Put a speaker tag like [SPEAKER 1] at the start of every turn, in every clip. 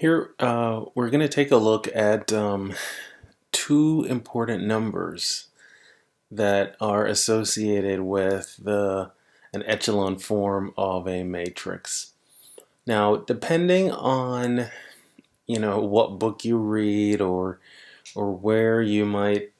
[SPEAKER 1] Here, we're going to take a look at two important numbers that are associated with an echelon form of a matrix. Now, depending on what book you read or where you might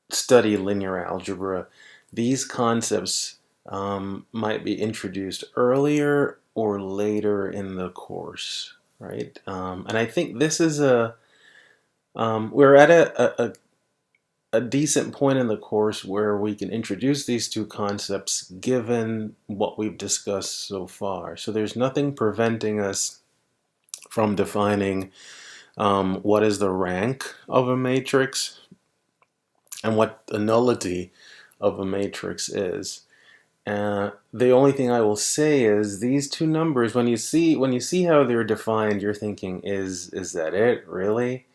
[SPEAKER 1] study linear algebra, these concepts might be introduced earlier or later in the course, right? And I think this is we're at a decent point in the course where we can introduce these two concepts given what we've discussed so far. So there's nothing preventing us from defining what is the rank of a matrix and what the nullity of a matrix is. The only thing I will say is these two numbers, when you see how they're defined, you're thinking, is that it really?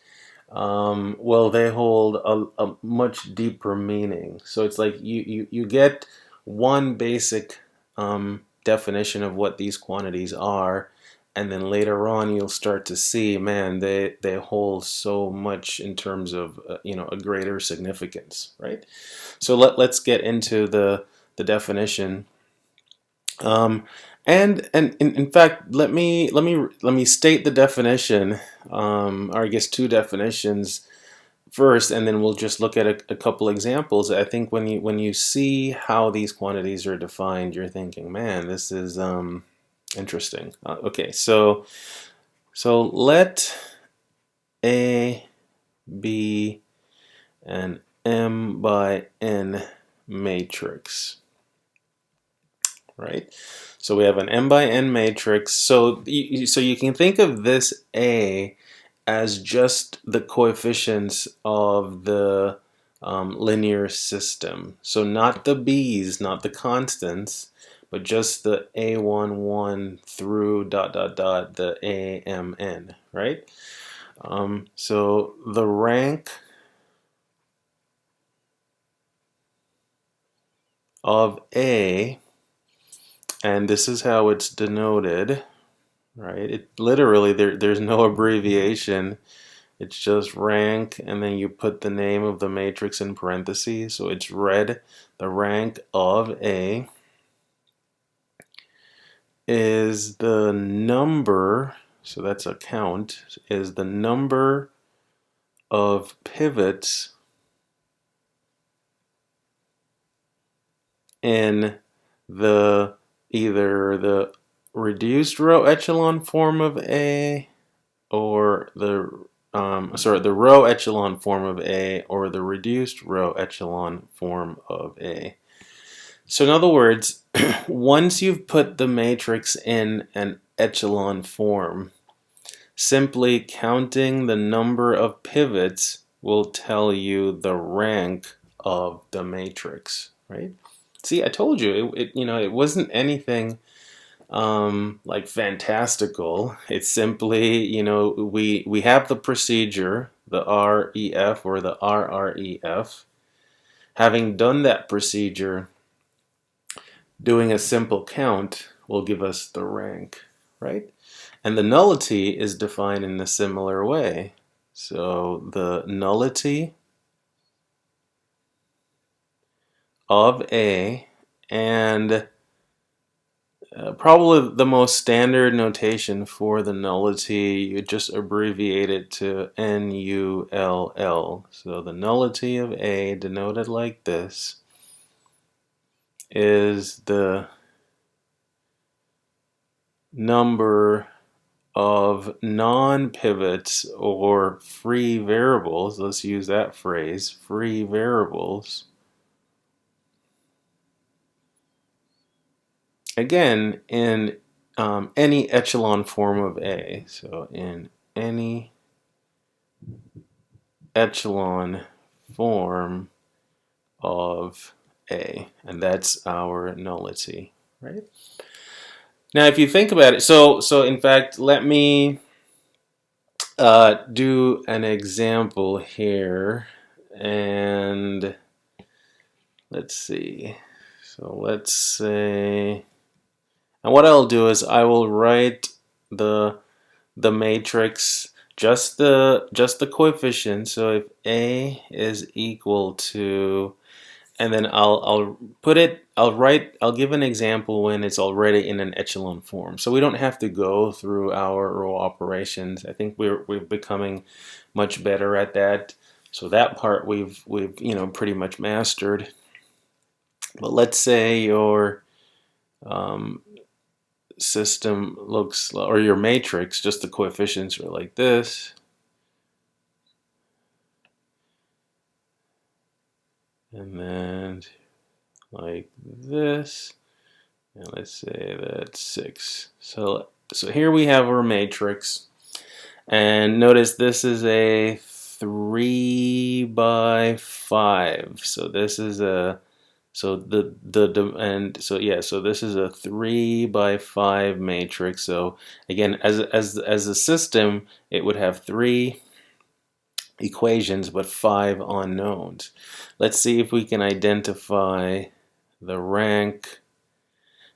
[SPEAKER 1] Well, they hold a much deeper meaning. So it's like you get one basic definition of what these quantities are, and then later on you'll start to see, man, they hold so much in terms of a greater significance, right? So let's get into the definition. Um, and in fact, let me state the definition, or I guess two definitions first, and then we'll just look at a couple examples. I think when you see how these quantities are defined, you're thinking, man, this is interesting. Okay, so let A be an M by N matrix, right? So we have an M by N matrix. So you can think of this A as just the coefficients of the linear system. So not the B's, not the constants, but just the A11 through dot dot dot the AMN, right? So the rank of A, and this is how it's denoted, right? It literally there's no abbreviation. It's just rank, and then you put the name of the matrix in parentheses. So it's read, the rank of A is the number, so that's a count, is the number of pivots in the either the reduced row echelon form of A or the row echelon form of A or the reduced row echelon form of A. So in other words, once you've put the matrix in an echelon form, simply counting the number of pivots will tell you the rank of the matrix, right? See, I told you it wasn't anything like fantastical. It's simply, we have the procedure, the REF or the RREF. Having done that procedure, doing a simple count will give us the rank, right? And the nullity is defined in a similar way. So the nullity of A, and probably the most standard notation for the nullity, you just abbreviate it to NULL. So the nullity of A, denoted like this, is the number of non-pivots or free variables. Let's use that phrase, free variables. Again, in any echelon form of A. So in any echelon form of A, and that's our nullity, right? Now, if you think about it, so in fact, let me do an example here, and let's see. So let's say, and what I'll do is I will write the the matrix, just the coefficient. So if A is equal to, and then I'll give an example when it's already in an echelon form. So we don't have to go through our row operations. I think we're becoming much better at that. So that part we've pretty much mastered. But let's say your system looks, or your matrix, just the coefficients are like this. And then like this. And let's say that's 6. So here we have our matrix. And notice this is a 3 by 5. So this is a so this is a 3 by 5 matrix. So again, as a system, it would have 3 equations but 5 unknowns. Let's see if we can identify the rank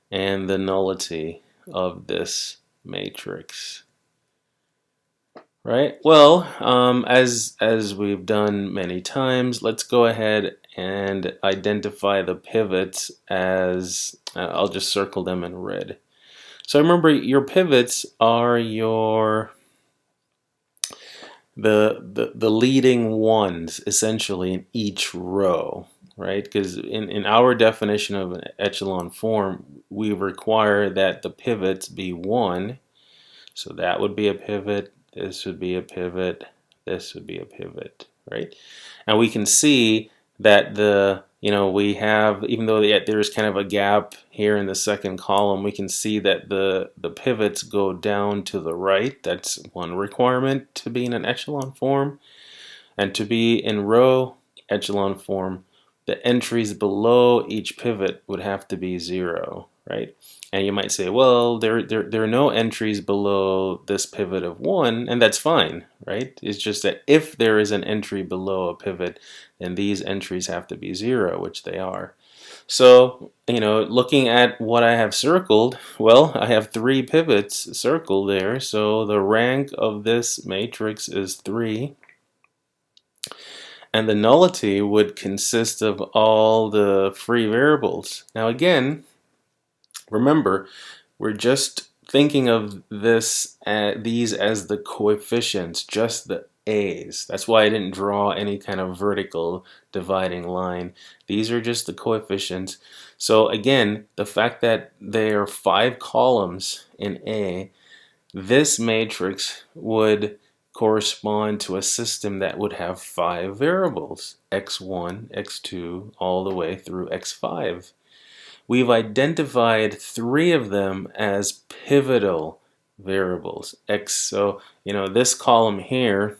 [SPEAKER 1] and the nullity of this matrix. Right? Well, as we've done many times, let's go ahead and identify the pivots as, I'll just circle them in red. So remember, your pivots are the leading ones essentially in each row, right? Because in our definition of an echelon form, we require that the pivots be 1. So that would be a pivot. This would be a pivot. This would be a pivot, right? And we can see that we have, even though there's kind of a gap here in the second column, we can see that the pivots go down to the right. That's one requirement to be in an echelon form. And to be in row echelon form, the entries below each pivot would have to be 0, right? And you might say, well, there are no entries below this pivot of 1, and that's fine, right? It's just that if there is an entry below a pivot, then these entries have to be 0, which they are. So, looking at what I have circled, well, I have 3 pivots circled there, so the rank of this matrix is 3. And the nullity would consist of all the free variables. Now again, remember, we're just thinking of these as the coefficients, just the A's. That's why I didn't draw any kind of vertical dividing line. These are just the coefficients. So again, the fact that there are 5 columns in A, this matrix would correspond to a system that would have 5 variables, x1, x2, all the way through x5. We've identified 3 of them as pivotal variables. So, this column here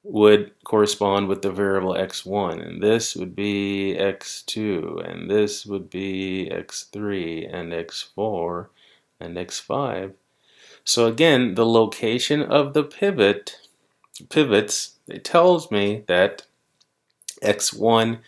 [SPEAKER 1] would correspond with the variable x1, and this would be x2, and this would be x3, and x4, and x5. So again, the location of the pivots, it tells me that x1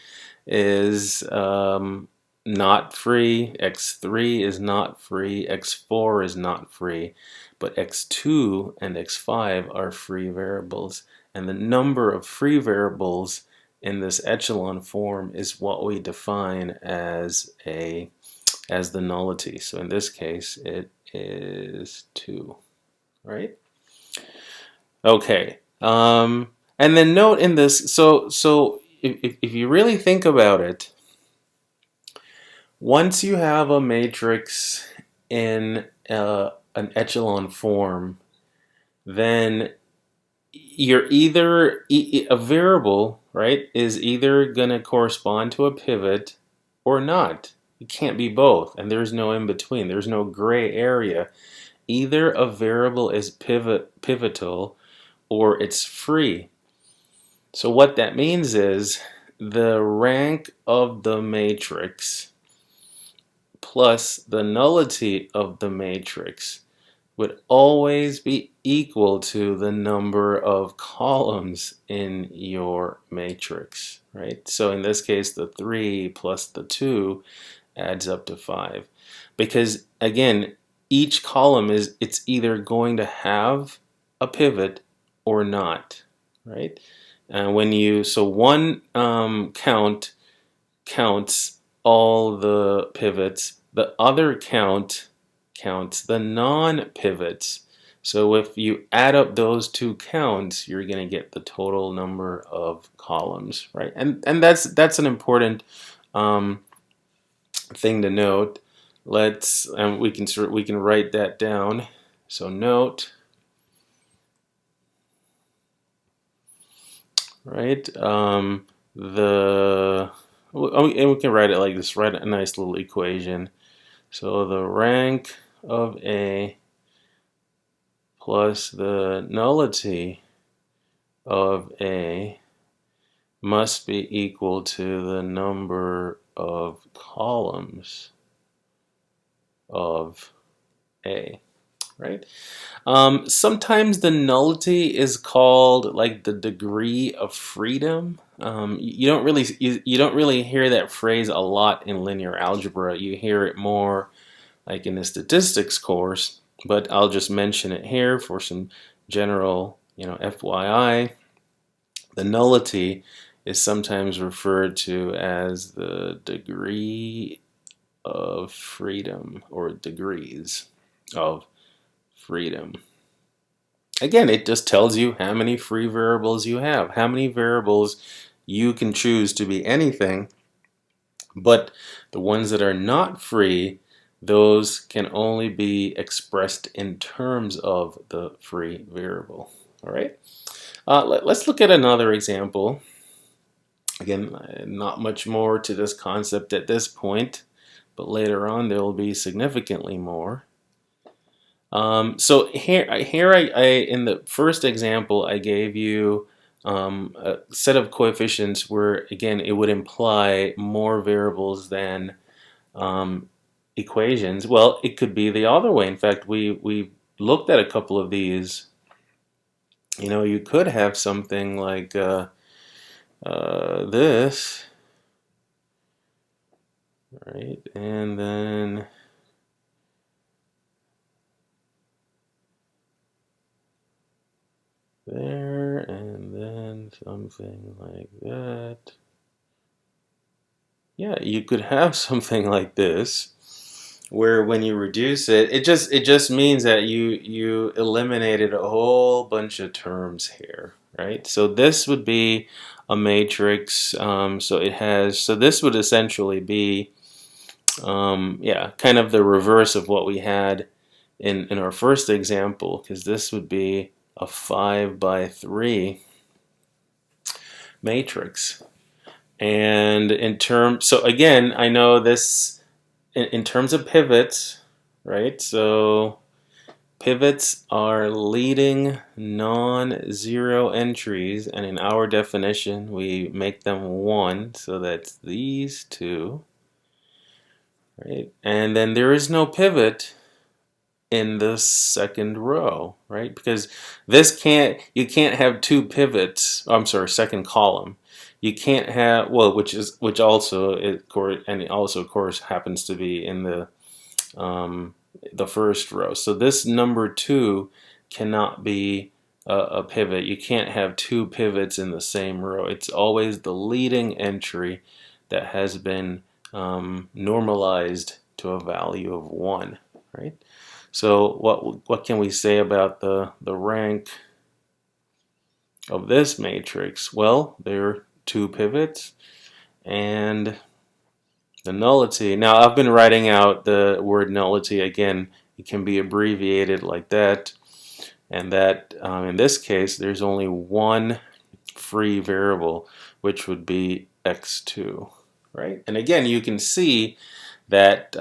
[SPEAKER 1] is not free, x3 is not free, x4 is not free, but x2 and x5 are free variables. And the number of free variables in this echelon form is what we define as the nullity. So in this case, it is 2, right? Okay. And then note in this, so if you really think about it, once you have a matrix in an echelon form, then you're either a variable, right, is either going to correspond to a pivot or not. It can't be both, and there's no in between. There's no gray area. Either a variable is pivotal or it's free. So what that means is the rank of the matrix plus the nullity of the matrix would always be equal to the number of columns in your matrix, right? So in this case, the 3 plus the 2 adds up to 5. Because again, each column it's either going to have a pivot or not, right? So one count counts all the pivots. The other count counts the non-pivots. So if you add up those two counts, you're going to get the total number of columns, right? And that's an important um, thing to note. We can write that down. So note, right? And we can write it like this. Write a nice little equation. So the rank of A plus the nullity of A must be equal to the number of columns of A, right? Sometimes the nullity is called like the degree of freedom. You don't really hear that phrase a lot in linear algebra. You hear it more like in the statistics course, but I'll just mention it here for some general, FYI. The nullity is sometimes referred to as the degree of freedom or degrees of freedom. Again, it just tells you how many free variables you have, how many variables you can choose to be anything, but the ones that are not free, those can only be expressed in terms of the free variable. All right. Let's look at another example. Again, not much more to this concept at this point, but later on there will be significantly more. So here in the first example, I gave you a set of coefficients where, again, it would imply more variables than equations. Well, it could be the other way. In fact, we looked at a couple of these. You could have something like this, right? And then there, and then something like that. Yeah, you could have something like this, where when you reduce it, it just means that you eliminated a whole bunch of terms here, right? So this would be a matrix. So this would essentially be, yeah, kind of the reverse of what we had in our first example, because this would be a 5 by 3 matrix. And so again, I know this in terms of pivots, right? So pivots are leading non-zero entries, and in our definition, we make them 1, so that's these two, right? And then there is no pivot in the second row, right? Because you can't have two pivots. I'm sorry, second column. You can't have, well, which also of course happens to be in the first row. So this number 2 cannot be a pivot. You can't have two pivots in the same row. It's always the leading entry that has been normalized to a value of 1, right? So what can we say about the rank of this matrix? Well, there are two pivots and the nullity. Now I've been writing out the word nullity again. It can be abbreviated like that, and that in this case there's only one free variable, which would be x2, right? And again, you can see that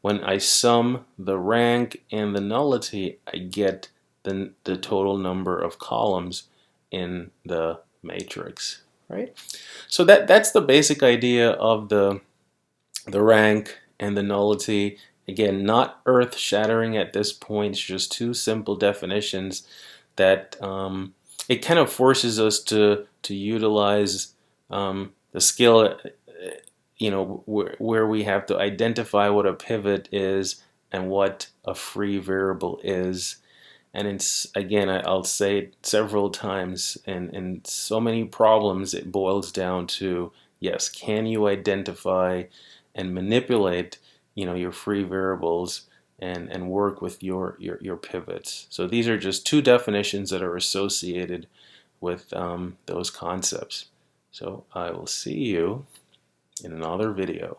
[SPEAKER 1] when I sum the rank and the nullity, I get the total number of columns in the matrix, right? So that's the basic idea of the rank and the nullity. Again, not earth-shattering at this point. It's just two simple definitions that it kind of forces us to utilize the skill, where we have to identify what a pivot is and what a free variable is. And it's, again, I'll say it several times, and in so many problems it boils down to, yes, can you identify and manipulate, your free variables and work with your pivots. So these are just two definitions that are associated with those concepts. So I will see you in another video.